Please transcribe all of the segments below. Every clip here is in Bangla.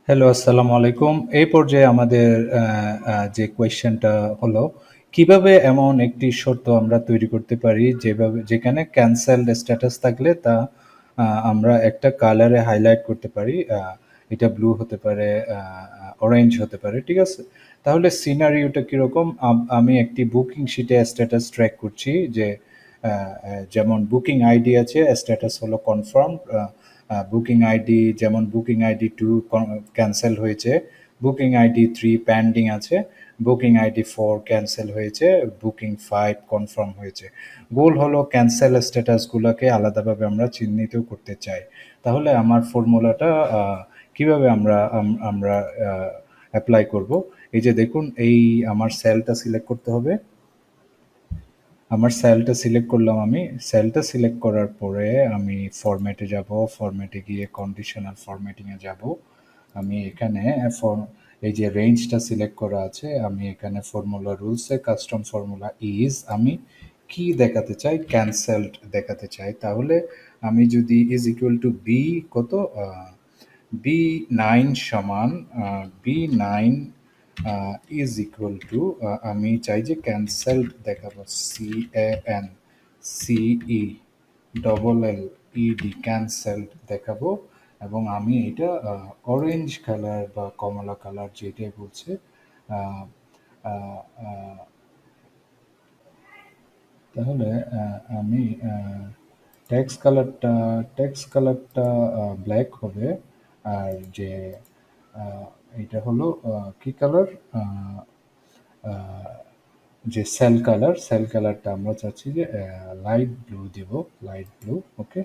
হ্যালো, আসসালামু আলাইকুম। এই পর্যায়ে আমাদের যে কোয়েশ্চেনটা হলো, কিভাবে এমন একটি শর্ত আমরা তৈরি করতে পারি যেখানে ক্যানসেলড স্ট্যাটাস থাকলে তা আমরা একটা কালারে হাইলাইট করতে পারি। এটা ব্লু হতে পারে, অরেঞ্জ হতে পারে, ঠিক আছে? তাহলে সিনারিওটা কিরকম? আমি একটি বুকিং শিটে স্ট্যাটাস ট্র্যাক করছি যে যেমন বুকিং আইডি আছে, স্ট্যাটাস হলো কনফার্মড। বুকিং আইডি যেমন বুকিং আইডি 2 ক্যান্সেল হয়েছে, বুকিং আইডি 3 পেন্ডিং আছে, বুকিং আইডি 4 ক্যান্সেল হয়েছে, বুকিং 5 কনফার্ম হয়েছে। গোল হলো ক্যান্সেল স্ট্যাটাসগুলোকে আলাদাভাবে আমরা চিহ্নিত করতে চাই। তাহলে আমার ফর্মুলাটা কিভাবে আমরা অ্যাপ্লাই করব? এই যে দেখুন, এই আমার সেলটা সিলেক্ট করতে হবে। আমার সেলটা সিলেক্ট করলাম আমি। সেলটা সিলেক্ট করার পরে আমি ফরম্যাটে যাব। ফরম্যাটে গিয়ে কন্ডিশনাল ফরম্যাটিং এ যাব। আমি এখানে এই যে রেঞ্জটা সিলেক্ট করা আছে, আমি এখানে ফর্মুলা রুলসে কাস্টম ফর্মুলা ইজ আমি কি দেখাতে চাই? ক্যানসেলড দেখাতে চাই। তাহলে আমি যদি ইজ ইকুয়াল টু বি কত বি নাইন সমান B nine is equal to আমি চাই যে ক্যান্সেলড দেখাবো, CAN CE double LED cancelled দেখাবো। এবং আমি এটা অরেঞ্জ কালার বা কমলা কালার যেটাই বলছে, আহ, আহ, আহ, তাহলে আমি টেক্সট কালারটা ব্ল্যাক হবে। আর যে এটা হলো কি কালার, যে সেল কালারটা আমরা চাচ্ছি যে লাইট ব্লু দিব, লাইট ব্লু। ওকে,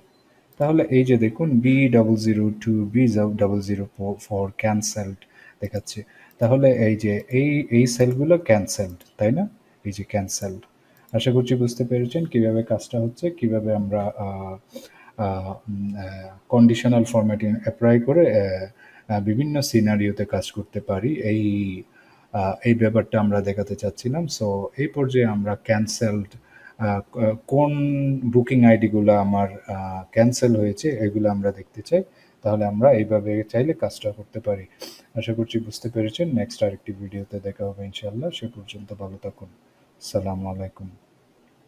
তাহলে এই যে দেখুন B002 B004 ক্যান্সেলড দেখাচ্ছে। তাহলে এই যে এই সেলগুলো ক্যান্সেলড, তাই না? এই যে ক্যান্সেলড। আশা করছি বুঝতে পেরেছেন কিভাবে কাজটা হচ্ছে, কিভাবে আমরা কন্ডিশনাল ফরম্যাটিং অ্যাপ্লাই করে বিভিন্ন সিনারিওতে কাজ করতে পারি। এই ব্যাপারটা আমরা দেখাতে চাচ্ছিলাম। সো এই পর্যায়ে আমরা ক্যান্সেলড কোন বুকিং আইডিগুলো আমার ক্যান্সেল হয়েছে এগুলো আমরা দেখতে চাই। তাহলে আমরা এইভাবে চাইলে কাজটা করতে পারি। আশা করছি বুঝতে পেরেছেন। নেক্সট আরেকটি ভিডিওতে দেখা হবে ইনশাআল্লাহ। সে পর্যন্ত ভালো থাকুন। আসসালামু আলাইকুম।